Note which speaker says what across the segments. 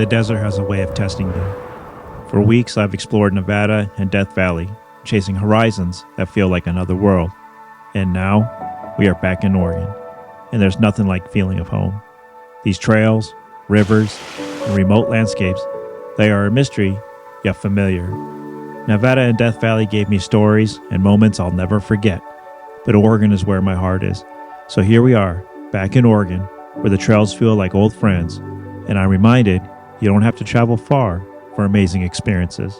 Speaker 1: The desert has a way of testing you. For weeks, I've explored Nevada and Death Valley, chasing horizons that feel like another world. And now, we are back in Oregon, and there's nothing like feeling of home. These trails, rivers, and remote landscapes, they are a mystery, yet familiar. Nevada and Death Valley gave me stories and moments I'll never forget, but Oregon is where my heart is. So here we are, back in Oregon, where the trails feel like old friends, and I'm reminded you don't have to travel far for amazing experiences.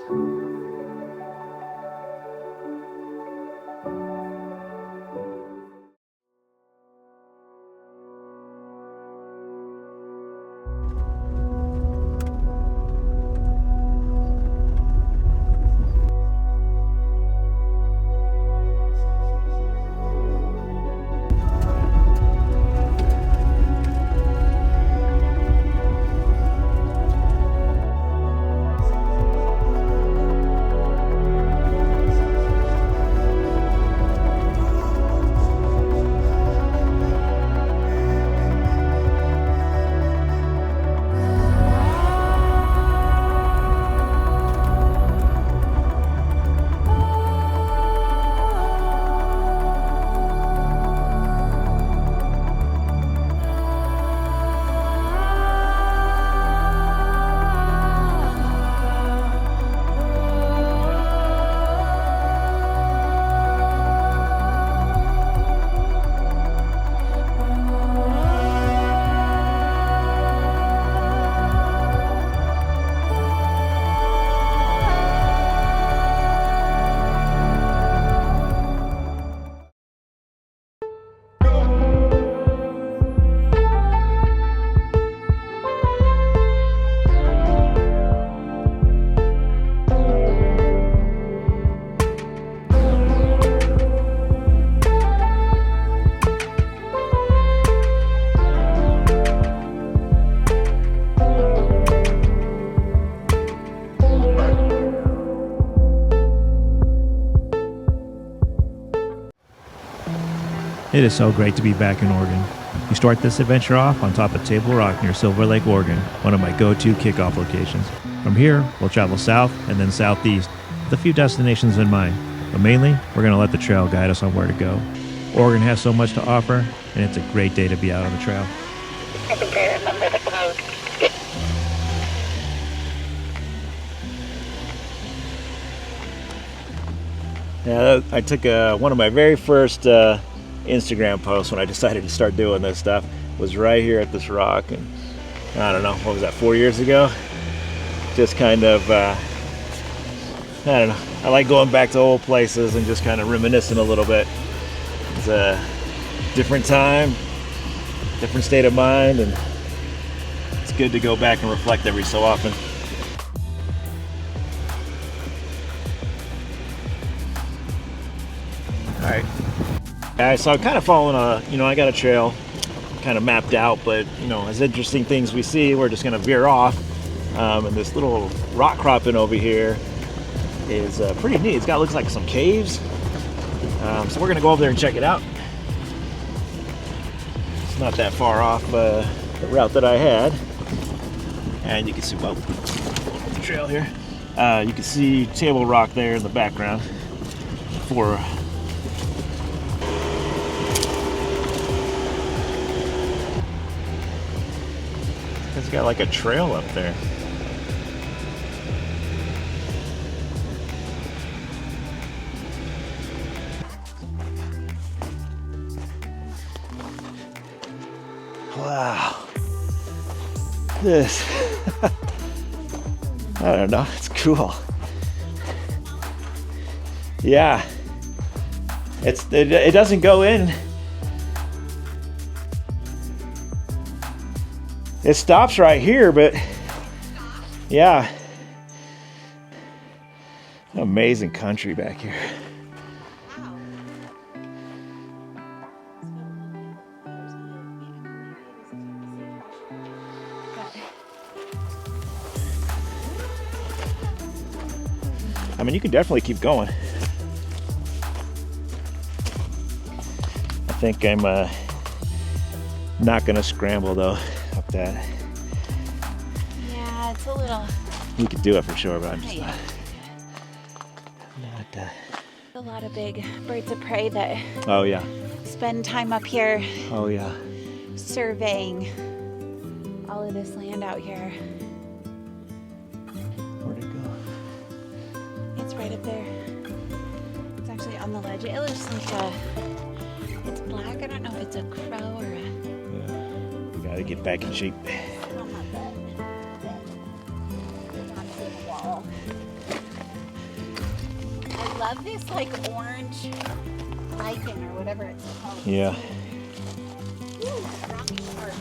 Speaker 1: It is so great to be back in Oregon. We start this adventure off on top of Table Rock near Silver Lake, Oregon, one of my go-to kickoff locations. From here, we'll travel south and then southeast with a few destinations in mind, but mainly, we're going to let the trail guide us on where to go. Oregon has so much to offer, and it's a great day to be out on the trail.
Speaker 2: I think I remember the code.
Speaker 1: Yeah, I took one of my very first Instagram posts when I decided to start doing this stuff was right here at this rock, and I don't know, what was that, 4 years ago? Just kind of, I don't know, I like going back to old places and just kind of reminiscing a little bit. It's a different time, different state of mind, and it's good to go back and reflect every so often. Alright, so I'm kind of following I got a trail kind of mapped out, but, as interesting things we see, we're just going to veer off. And this little rock cropping over here is pretty neat. Looks like some caves. So we're going to go over there and check it out. It's not that far off the route that I had. And you can see, well, the trail here. You can see Table Rock there in the background for it's got like a trail up there. Wow. This, I don't know, it's cool. Yeah. It doesn't go in. It stops right here, but yeah. Amazing country back here. I mean, you can definitely keep going. I think I'm not gonna scramble though up that.
Speaker 2: Yeah,
Speaker 3: It's a little.
Speaker 1: We could do it for sure, but I'm just
Speaker 3: Yeah.
Speaker 1: not.
Speaker 3: A lot of big birds of prey that
Speaker 1: Oh yeah.
Speaker 3: spend time up here
Speaker 1: Oh yeah.
Speaker 3: surveying all of this land out here.
Speaker 1: Where'd it go?
Speaker 3: It's right up there. It's actually on the ledge. It looks like it's black. I don't know if it's a crow or a.
Speaker 1: Yeah. We gotta get back in shape.
Speaker 3: I love this like orange lichen or whatever it's called.
Speaker 1: Yeah.
Speaker 3: Ooh, rocky part.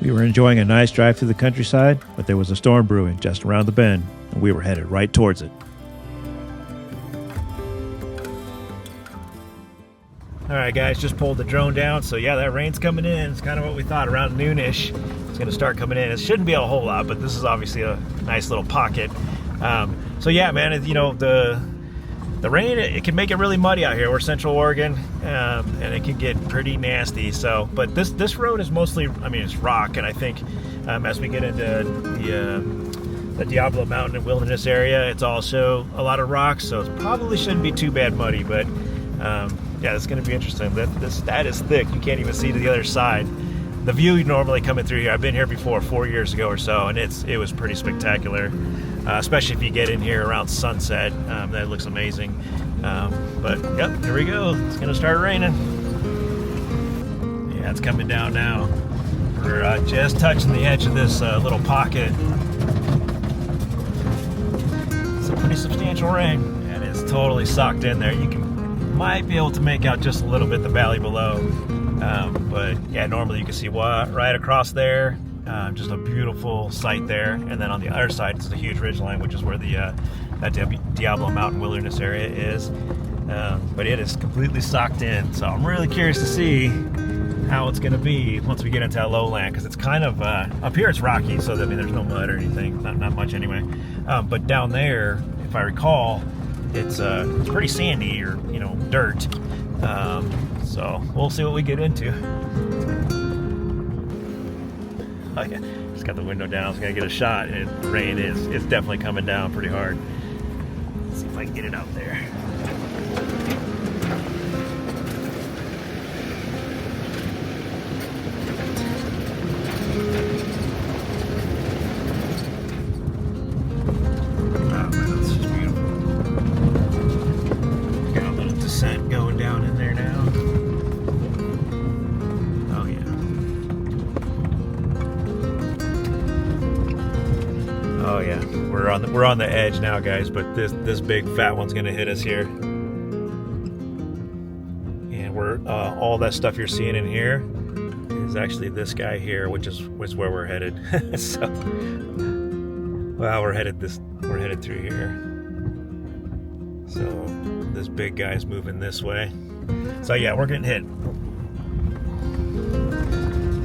Speaker 1: We were enjoying a nice drive through the countryside, but there was a storm brewing just around the bend, and we were headed right towards it. All right, guys, just pulled the drone down, so yeah, that rain's coming in. It's kind of what we thought, around noonish. It's going to start coming in. It shouldn't be a whole lot, but this is obviously a nice little pocket. So yeah, man, the rain, it can make it really muddy out here. We're Central Oregon, and it can get pretty nasty. So, but this road is mostly, I mean, it's rock, and I think as we get into the Diablo Mountain and wilderness area, it's also a lot of rocks, so it probably shouldn't be too bad muddy. But yeah, it's going to be interesting. That is thick. You can't even see to the other side. The view normally coming through here, I've been here before 4 years ago or so, and it was pretty spectacular. Especially if you get in here around sunset, that looks amazing. But yep, here we go. It's gonna start raining. Yeah, it's coming down now. We're just touching the edge of this little pocket. It's a pretty substantial rain, and it's totally socked in there. Might be able to make out just a little bit the valley below, but yeah, normally you can see right across there. Just a beautiful sight there, and then on the other side it's a huge ridgeline, which is where that Diablo Mountain wilderness area is. But it is completely socked in, so I'm really curious to see how it's going to be once we get into that lowland, because it's kind of up here it's rocky, so I mean there's no mud or anything, not much anyway. But down there, if I recall, it's pretty sandy, or dirt. So we'll see what we get into. Oh yeah, just got the window down. I was gonna get a shot, and the rain it's definitely coming down pretty hard. Let's see if I can get it out there. Oh man, that's just beautiful. Got a little descent going down in there now. Oh yeah. Oh yeah, we're on the edge now, guys. But this big fat one's gonna hit us here, and we're all that stuff you're seeing in here is actually this guy here, which is where we're headed. So, well, we're headed through here. So this big guy's moving this way. So yeah, we're getting hit.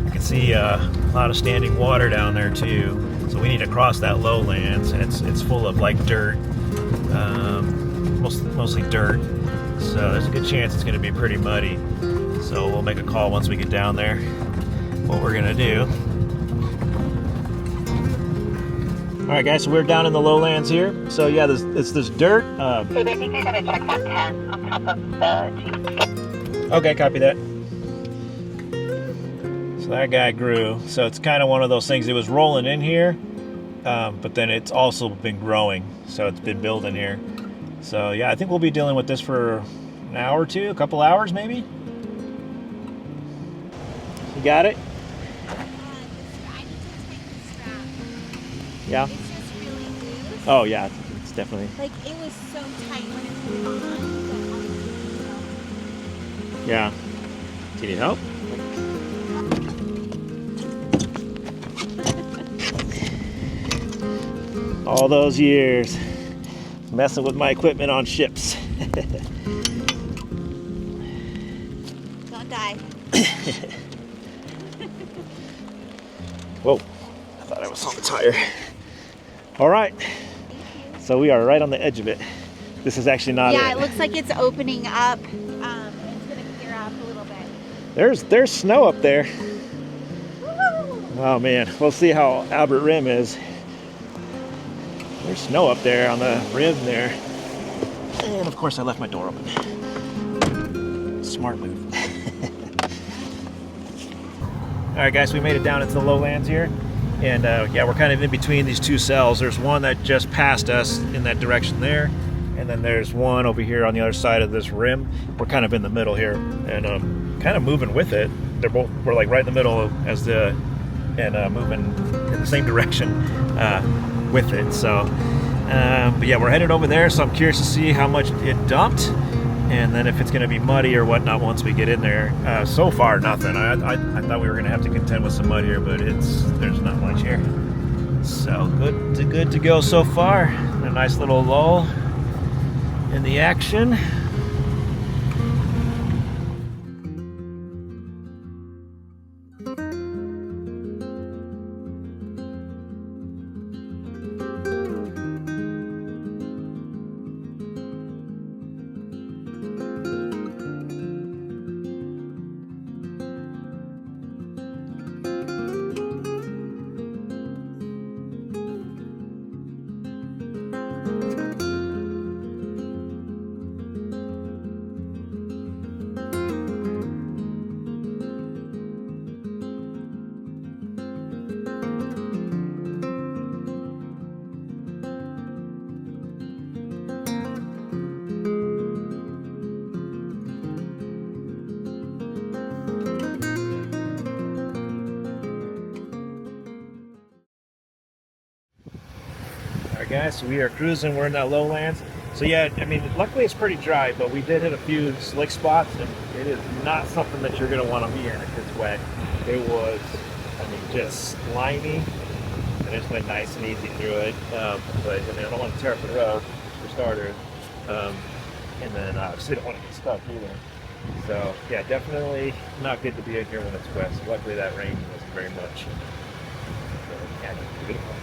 Speaker 1: You can see a lot of standing water down there too. So we need to cross that lowlands, and it's full of like dirt, mostly dirt. So there's a good chance it's going to be pretty muddy. So we'll make a call once we get down there what we're going to do. All right, guys. So we're down in the lowlands here. So yeah, it's this dirt.
Speaker 2: So they think they're going to check that 10 on top of the Jeep.
Speaker 1: Okay, copy that. So that guy grew. So it's kind of one of those things. It was rolling in here, but then it's also been growing. So it's been building here. So yeah, I think we'll be dealing with this for an hour or two, a couple hours maybe. You got it?
Speaker 3: I need to take the strap.
Speaker 1: Yeah.
Speaker 3: It's just really loose.
Speaker 1: Oh yeah, it's definitely.
Speaker 3: Like it was so tight when it was on.
Speaker 1: Yeah. Do you need help? All those years messing with my equipment on ships.
Speaker 3: Don't die.
Speaker 1: Whoa, I thought I was on the tire. All right, so we are right on the edge of it. This is actually not
Speaker 3: Yeah, it looks like it's opening up. It's gonna clear up a little bit.
Speaker 1: There's snow up there. Oh man, we'll see how Albert Rim is. There's snow up there on the rim there. And of course I left my door open. Smart move. All right guys, we made it down into the lowlands here. And yeah, we're kind of in between these two cells. There's one that just passed us in that direction there. And then there's one over here on the other side of this rim. We're kind of in the middle here and kind of moving with it. We're like right in the middle as the, and moving in the same direction with it. So, but yeah, we're headed over there. So I'm curious to see how much it dumped and then if it's going to be muddy or whatnot once we get in there. So far, nothing. I thought we were going to have to contend with some mud here, but there's not much here. So good to go so far. A nice little lull in the action. Guys, so we are cruising. We're in that lowlands. So yeah, I mean, luckily it's pretty dry, but we did hit a few slick spots, and it is not something that you're going to want to be in if it's wet. It was, I mean, just slimy, and it just went nice and easy through it. But I mean, I don't want to tear up the road for starters, and then obviously don't want to get stuck either. So yeah, definitely not good to be in here when it's wet. So luckily that rain wasn't very much. So yeah, it's beautiful.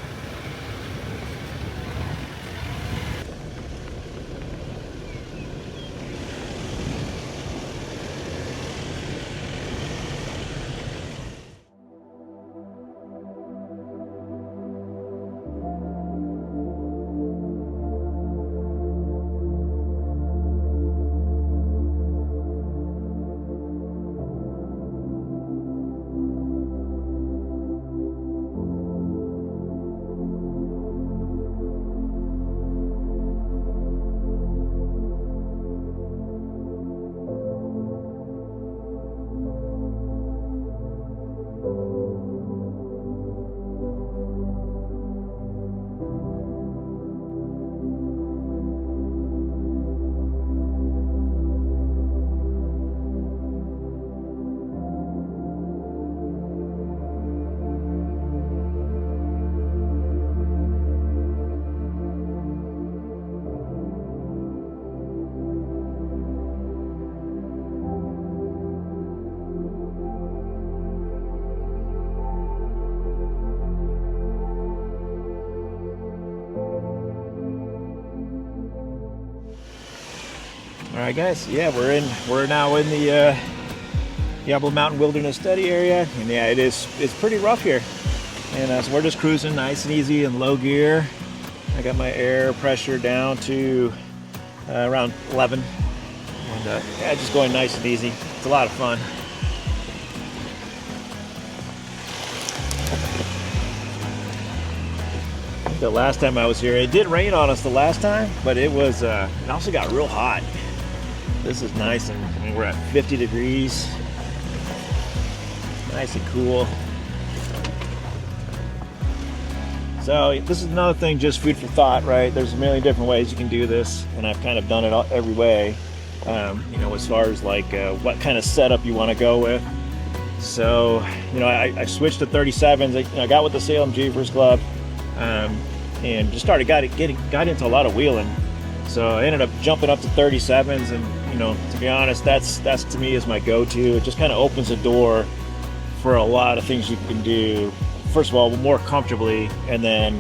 Speaker 1: All right, guys. Yeah, we're now in the Diablo Mountain Wilderness Study area, and yeah, it's pretty rough here. And so we're just cruising nice and easy in low gear. I got my air pressure down to around 11, and yeah, just going nice and easy. It's a lot of fun. The last time I was here, it did rain on us the last time, but it was it also got real hot. This is nice, and I mean, we're at 50 degrees. Nice and cool. So this is another thing, just food for thought, right? There's a million different ways you can do this, and I've kind of done it every way. You know, as far as like what kind of setup you want to go with. So, you know, I switched to 37s. I got with the Salem Jeepers Club, and just got into a lot of wheeling. So I ended up jumping up to 37s, and you know, to be honest, that's to me is my go-to. It just kind of opens the door for a lot of things you can do. First of all, more comfortably, and then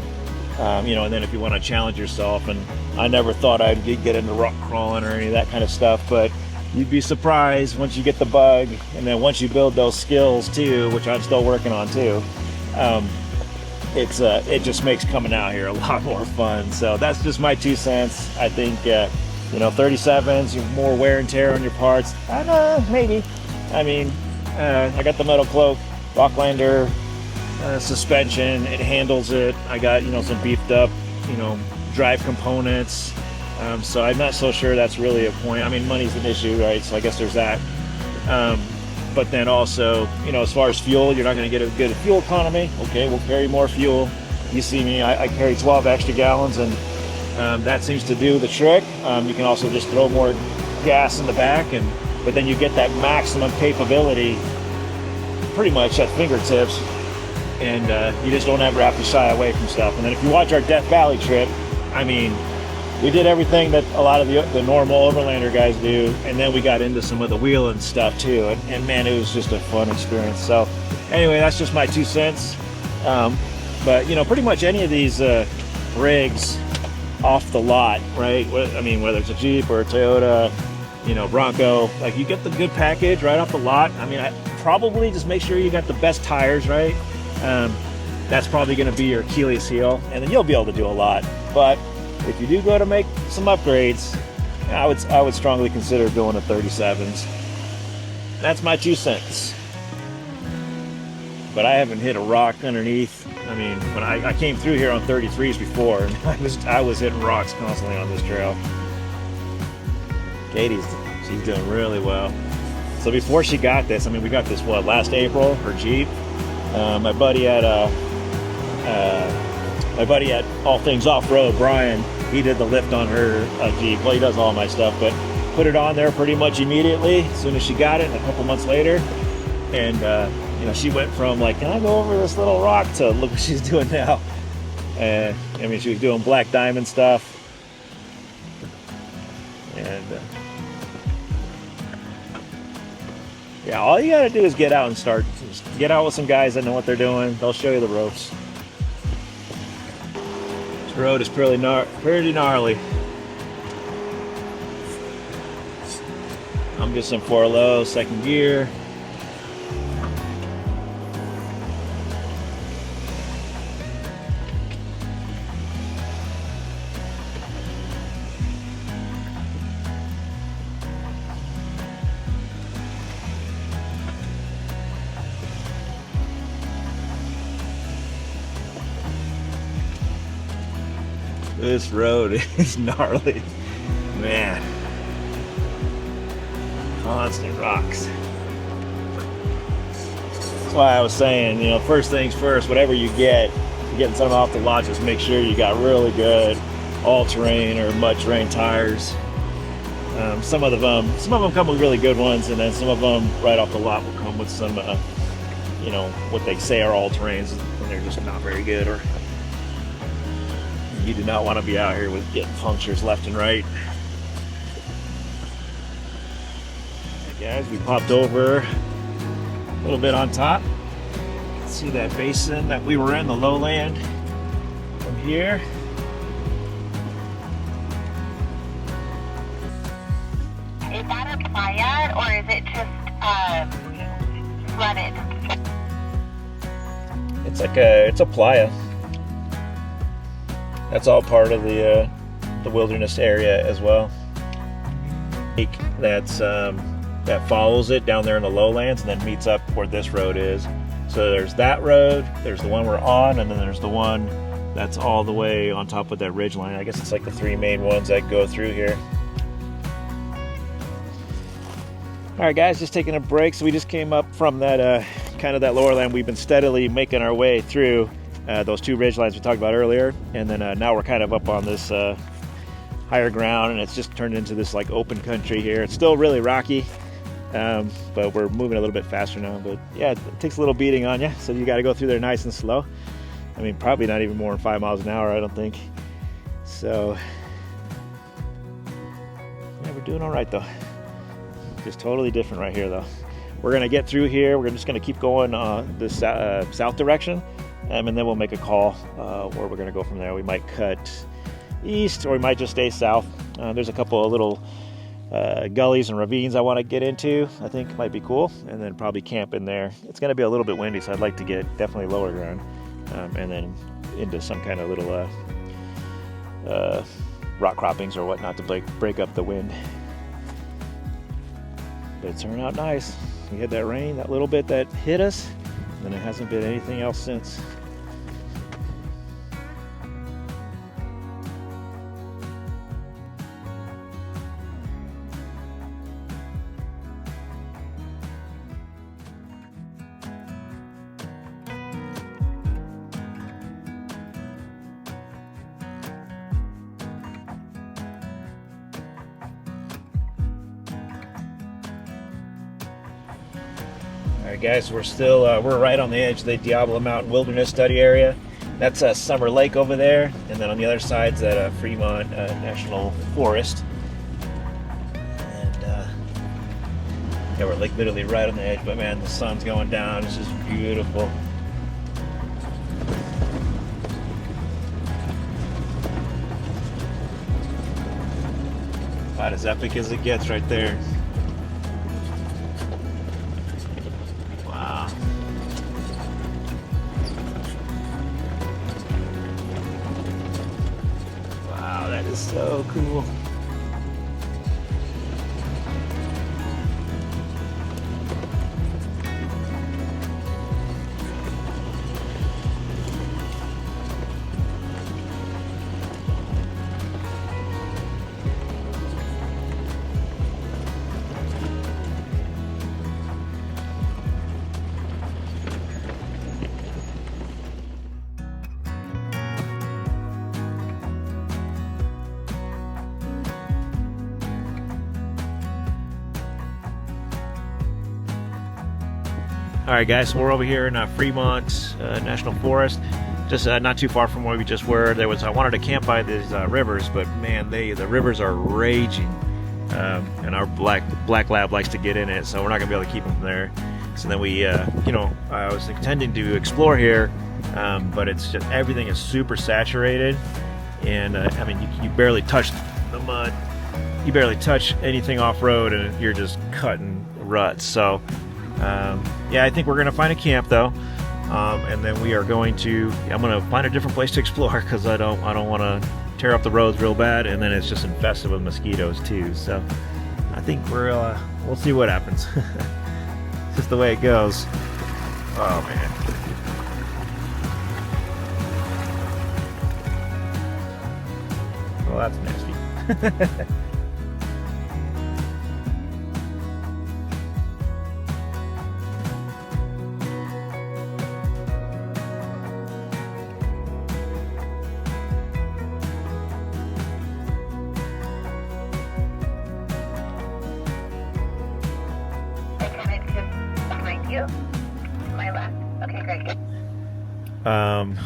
Speaker 1: you know, and then if you want to challenge yourself. And I never thought I'd get into rock crawling or any of that kind of stuff, but you'd be surprised once you get the bug, and then once you build those skills too, which I'm still working on too. It just makes coming out here a lot more fun. So that's just my 2 cents. I think you know, 37s, you have more wear and tear on your parts. I don't know, maybe. I mean, I got the metal cloak, Rocklander suspension. It handles it. I got, you know, some beefed up, you know, drive components. So I'm not so sure that's really a point. I mean, money's an issue, right? So I guess there's that. But then also, you know, as far as fuel, you're not going to get a good fuel economy. Okay, we'll carry more fuel. You see me, I carry 12 extra gallons, and that seems to do the trick. You can also just throw more gas in the back, but then you get that maximum capability pretty much at fingertips, and you just don't ever have to shy away from stuff. And then if you watch our Death Valley trip, I mean, we did everything that a lot of the normal Overlander guys do, and then we got into some of the wheeling stuff too, and man, it was just a fun experience. So anyway, that's just my 2 cents. But you know, pretty much any of these rigs off the lot, right? I mean, whether it's a Jeep or a Toyota, you know, Bronco, like, you get the good package right off the lot. I mean, I probably just make sure you got the best tires, right? That's probably going to be your Achilles heel, and then you'll be able to do a lot. But if you do go to make some upgrades, I would strongly consider doing the 37s. That's my 2 cents. But I haven't hit a rock underneath. I mean, when I came through here on 33s before, and I was hitting rocks constantly on this trail. She's doing really well. So before she got this, I mean, we got this, what, last April, her Jeep. My buddy at All Things Off-Road, Brian, he did the lift on her Jeep. Well, he does all my stuff, but put it on there pretty much immediately as soon as she got it, and a couple months later. And you know, she went from like, can I go over this little rock, to look what she's doing now. I mean, she was doing black diamond stuff. And yeah, all you gotta do is get out and start. Just get out with some guys that know what they're doing. They'll show you the ropes. This road is pretty gnarly. I'm just in 4 low, second gear. This road is gnarly, man. Constant rocks. That's why I was saying, you know, first things first, whatever you get, if you're getting something off the lot, just make sure you got really good all-terrain or mud-terrain tires. Some of them come with really good ones, and then some of them right off the lot will come with some, you know, what they say are all-terrains, and they're just not very good. Or you do not want to be out here with getting punctures left and right. Okay, guys, we popped over a little bit on top. See that basin that we were in, the lowland from here.
Speaker 2: Is that a playa, or is it just flooded?
Speaker 1: It's a playa. That's all part of the wilderness area as well. That follows it down there in the lowlands and then meets up where this road is. So there's that road, there's the one we're on, and then there's the one that's all the way on top of that ridge line. I guess it's like the 3 main ones that go through here. All right, guys, just taking a break. So we just came up from that kind of that lower land. We've been steadily making our way through those 2 ridge lines we talked about earlier, and then now we're kind of up on this higher ground, and it's just turned into this like open country here. It's still really rocky, but we're moving a little bit faster now. But yeah, it takes a little beating on you, so you got to go through there nice and slow. I mean, probably not even more than 5 miles an hour, I don't think. So yeah, we're doing all right though. Just totally different right here, though. We're gonna get through here. We're just gonna keep going this south direction, and then we'll make a call where we're gonna go from there. We might cut east, or we might just stay south. There's a couple of little gullies and ravines I want to get into. I think might be cool, and then probably camp in there. It's gonna be a little bit windy, so I'd like to get definitely lower ground, and then into some kind of little rock croppings or whatnot to break up the wind. But it turned out nice. We had that rain, that little bit that hit us, and it hasn't been anything else since. All right, guys, we're right on the edge of the Diablo Mountain Wilderness Study Area. That's Summer Lake over there, and then on the other side's that Fremont National Forest. And yeah, we're like literally right on the edge. But man, the sun's going down. It's just beautiful. About as epic as it gets right there. So cool. All right, guys, so we're over here in Fremont National Forest, just not too far from where we just were. I wanted to camp by these rivers, but man, the rivers are raging, and our black lab likes to get in it, so we're not gonna be able to keep him there. So then we, I was intending to explore here, but it's just everything is super saturated, and I mean, you barely touch the mud, you barely touch anything off-road, and you're just cutting ruts. So. Yeah, I think we're gonna find a camp though, and then we are I'm gonna find a different place to explore because I don't want to tear up the roads real bad, and then it's just infested with mosquitoes too. So I think we'll see what happens. It's just the way it goes. Oh man. Well, that's nasty.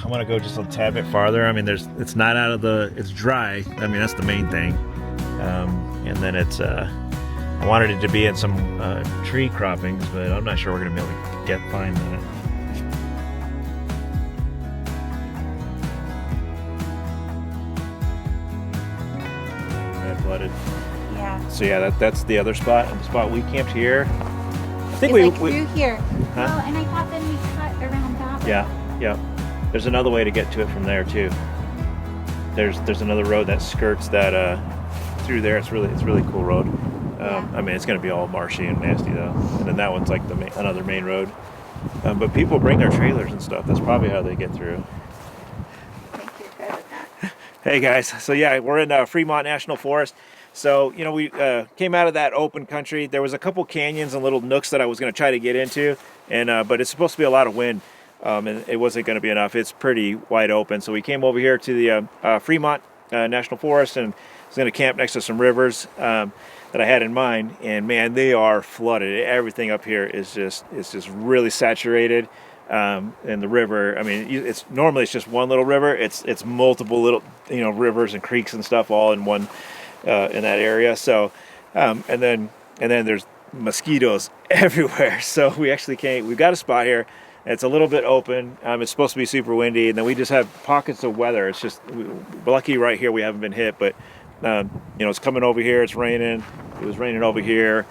Speaker 1: I want to go just a tad bit farther. I mean, it's not out of it's dry. I mean, that's the main thing. And then I wanted it to be in some tree croppings, but I'm not sure we're going to be able to find that. Red flooded.
Speaker 3: Yeah.
Speaker 1: So yeah, that's the other spot. The spot we camped here. I think
Speaker 3: it's through here.
Speaker 1: Huh?
Speaker 3: Oh, and I thought then we cut around that way.
Speaker 1: Yeah. There's another way to get to it from there too. There's another road that skirts that through there. It's really cool road.
Speaker 3: Yeah.
Speaker 1: I mean, it's going to be all marshy and nasty though. And then that one's like another main road. But people bring their trailers and stuff. That's probably how they get through.
Speaker 3: I think you're good at that.
Speaker 1: Hey guys, so yeah, we're in Fremont National Forest. So, we came out of that open country. There was a couple canyons and little nooks that I was going to try to get into, and but it's supposed to be a lot of wind, and it wasn't going to be enough. It's pretty wide open. So we came over here to the Fremont National Forest, and was going to camp next to some rivers that I had in mind. And man, they are flooded. Everything up here is just really saturated. And the river, I mean, it's just one little river. It's multiple little rivers and creeks and stuff all in one in that area. So and then there's mosquitoes everywhere. So we actually can't. We've got a spot here. It's a little bit open. It's supposed to be super windy, and then we just have pockets of weather. It's just we're lucky right here we haven't been hit, but it's coming over here. It's raining. It was raining over here.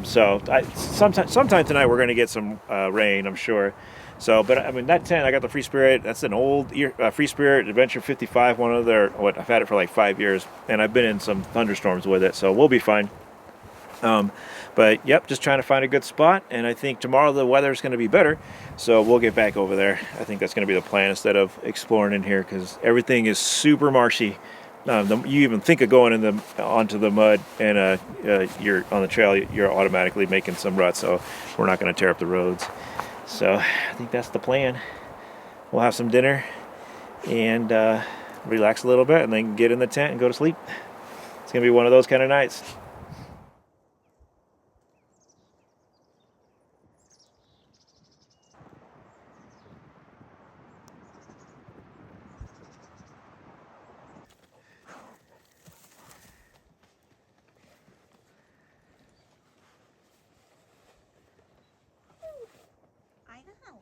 Speaker 1: Sometime tonight we're going to get some rain, I'm sure. So, but I mean, that tent, I got the Free Spirit. That's an old Free Spirit Adventure 55. I've had it for like 5 years, and I've been in some thunderstorms with it, so we'll be fine. But yep, just trying to find a good spot, and I think tomorrow the weather's going to be better, so we'll get back over there. I think that's going to be the plan instead of exploring in here, because everything is super marshy. You even think of going onto the mud, and you're on the trail, you're automatically making some ruts, so we're not going to tear up the roads. So I think that's the plan. We'll have some dinner and relax a little bit, and then get in the tent and go to sleep. It's going to be one of those kind of nights.
Speaker 3: I know.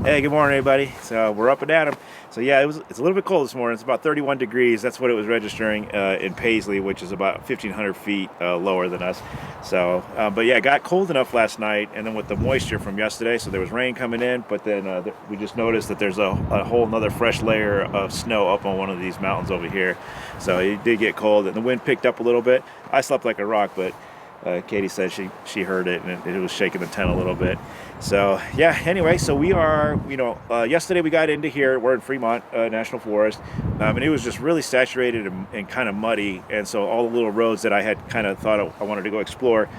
Speaker 1: Hey, good morning, everybody. So we're up and at 'em. So yeah, it's a little bit cold this morning. It's about 31 degrees. That's what it was registering in Paisley, which is about 1,500 feet lower than us. So, but yeah, it got cold enough last night, and then with the moisture from yesterday, so there was rain coming in, but then we just noticed that there's a whole nother fresh layer of snow up on one of these mountains over here. So it did get cold, and the wind picked up a little bit. I slept like a rock, but Katie said she heard it, and it was shaking the tent a little bit. So yeah, anyway, so we are, yesterday we got into here. We're in Fremont National Forest, and it was just really saturated and kind of muddy, and so all the little roads that I had kind of thought I wanted to go explore,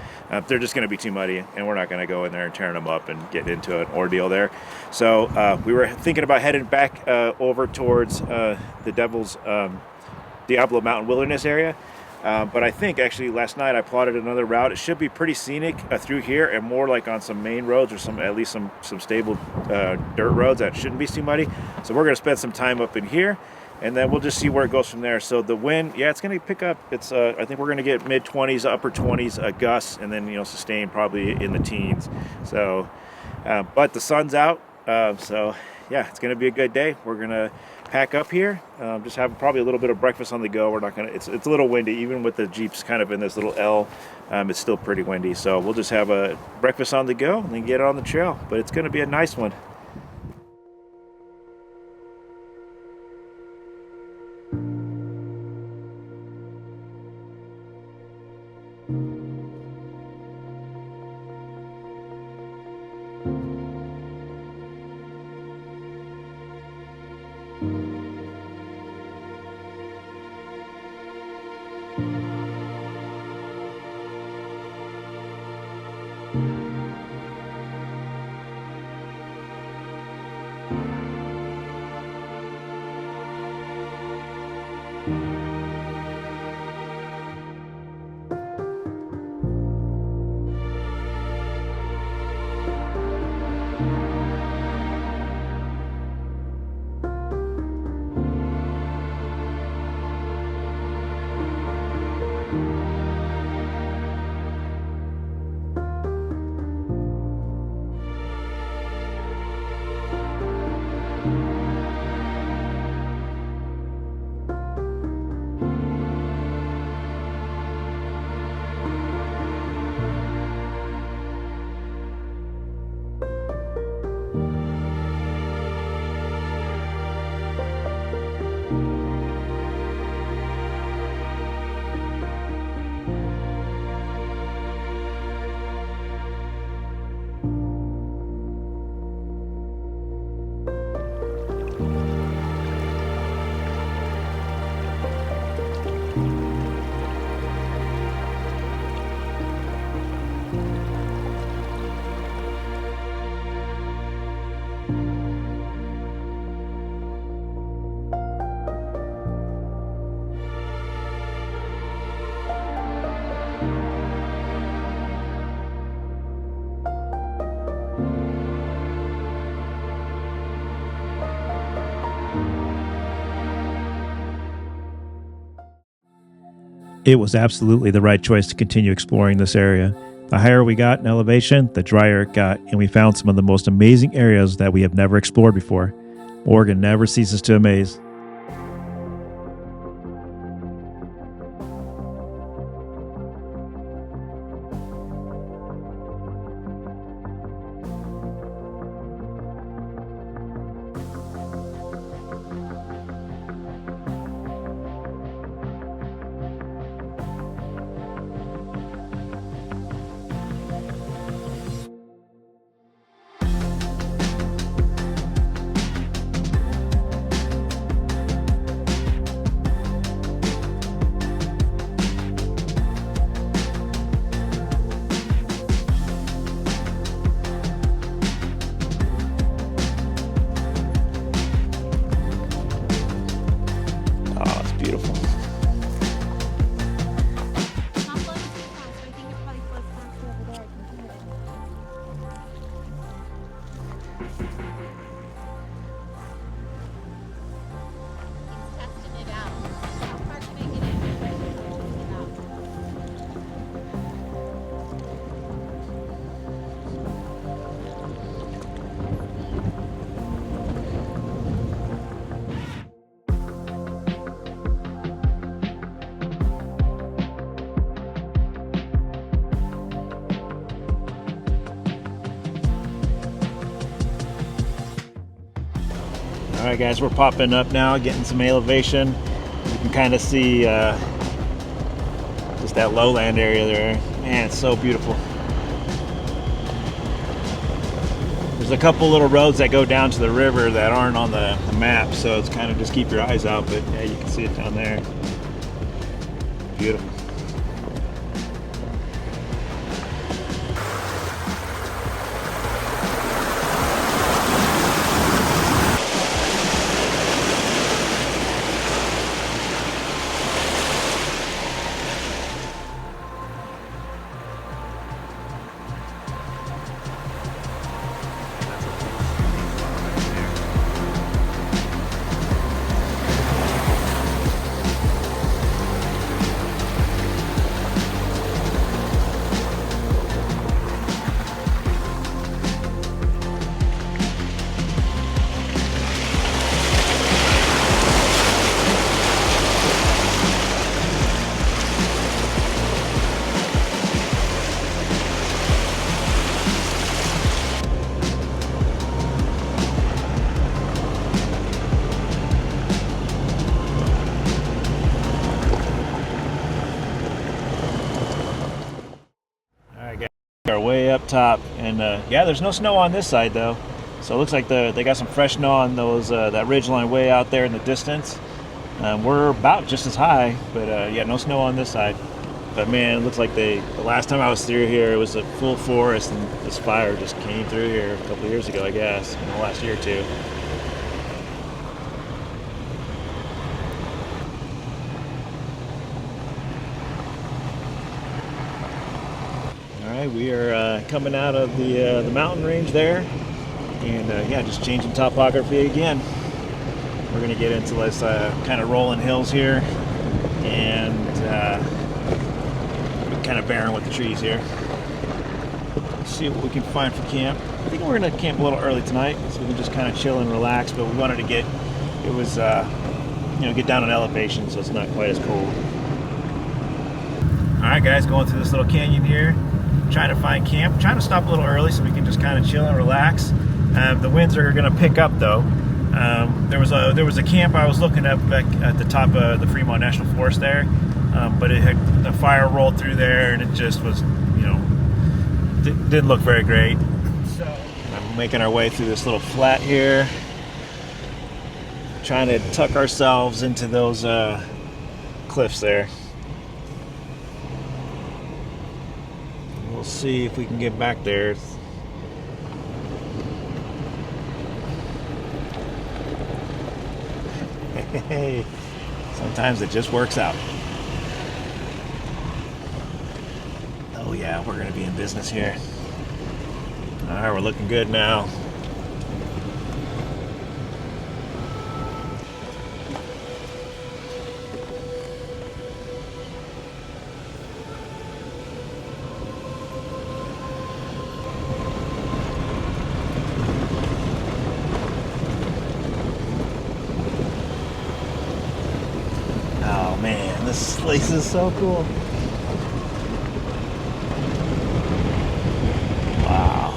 Speaker 1: they're just going to be too muddy, and we're not going to go in there and tearing them up and get into an ordeal there. So we were thinking about heading back over towards the Devil's Diablo Mountain Wilderness area. But I think actually last night I plotted another route. It should be pretty scenic through here, and more like on some main roads, or at least some stable dirt roads that shouldn't be too muddy. So we're going to spend some time up in here, and then we'll just see where it goes from there. So the wind, yeah, it's going to pick up. It's I think we're going to get mid-20s, upper 20s gusts, and then sustain probably in the teens. So, but the sun's out, so yeah, it's going to be a good day. We're going to pack up here, just have probably a little bit of breakfast on the go. We're not gonna, it's a little windy, even with the Jeeps kind of in this little L, it's still pretty windy. So we'll just have a breakfast on the go and then get on the trail, but it's gonna be a nice one. It was absolutely the right choice to continue exploring this area. The higher we got in elevation, the drier it got, and we found some of the most amazing areas that we have never explored before. Oregon never ceases to amaze. Oh, it's beautiful.
Speaker 3: Not flowing too fast, so I think it probably flows faster over there. He's testing it out. How far can I get in before he starts testing it out?
Speaker 1: All right, guys, we're popping up now, getting some elevation. You can kind of see just that lowland area there. Man, it's so beautiful. There's a couple little roads that go down to the river that aren't on the map, so it's kind of just keep your eyes out, but yeah, you can see it down there. Beautiful. Are way up top, and yeah, there's no snow on this side though, so it looks like they got some fresh snow on those that ridge line way out there in the distance. We're about just as high, but yeah, no snow on this side. But man, it looks like the last time I was through here, it was a full forest, and this fire just came through here a couple of years ago, I guess, in the last year or two. We are coming out of the mountain range there, and yeah, just changing topography again. We're going to get into this kind of rolling hills here, and kind of barren with the trees here. Let's see what we can find for camp. I think we're going to camp a little early tonight, so we can just kind of chill and relax. But we wanted to get get down in elevation, so it's not quite as cold. All right, guys, going through this little canyon here. Trying to find camp, trying to stop a little early so we can just kind of chill and relax. The winds are going to pick up though. There was a camp I was looking up back at the top of the Fremont National Forest there, but the fire rolled through there and it just was, didn't look very great. So I'm making our way through this little flat here, trying to tuck ourselves into those cliffs there. We'll see if we can get back there. Hey, sometimes it just works out. Oh yeah, we're gonna be in business here. All right, we're looking good now. place is so cool. Wow.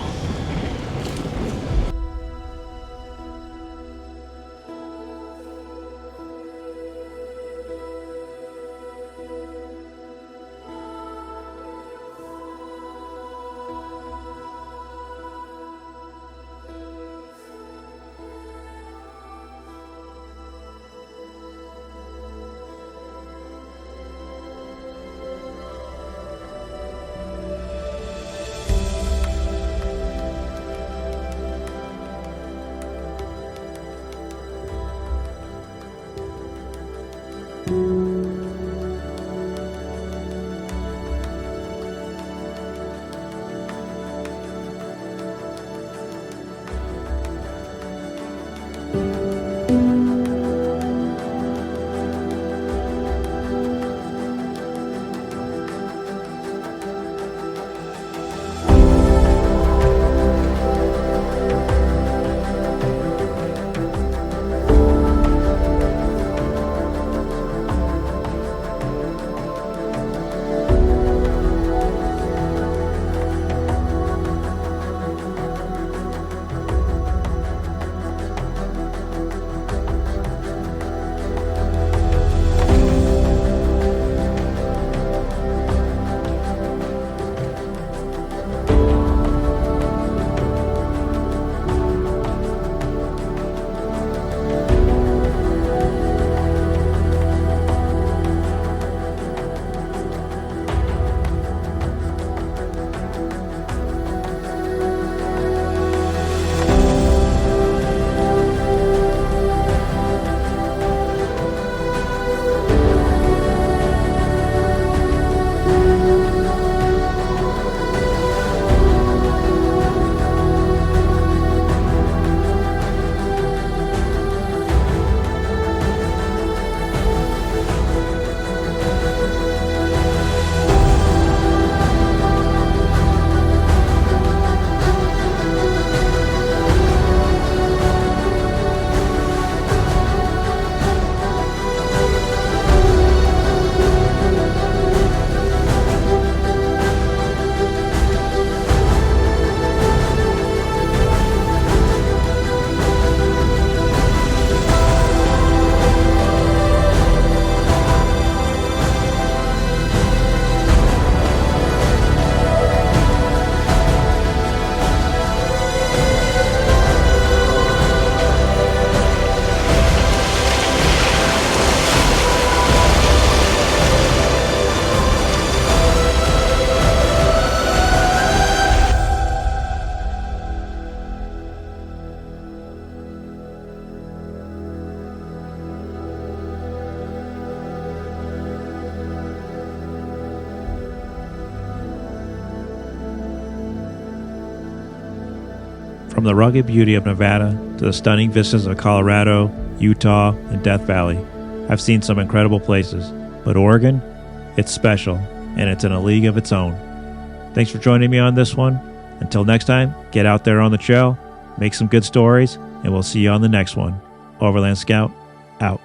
Speaker 1: From the rugged beauty of Nevada to the stunning vistas of Colorado, Utah, and Death Valley, I've seen some incredible places. But Oregon, it's special, and it's in a league of its own. Thanks for joining me on this one. Until next time, get out there on the trail, make some good stories, and we'll see you on the next one. Overland Scout, out.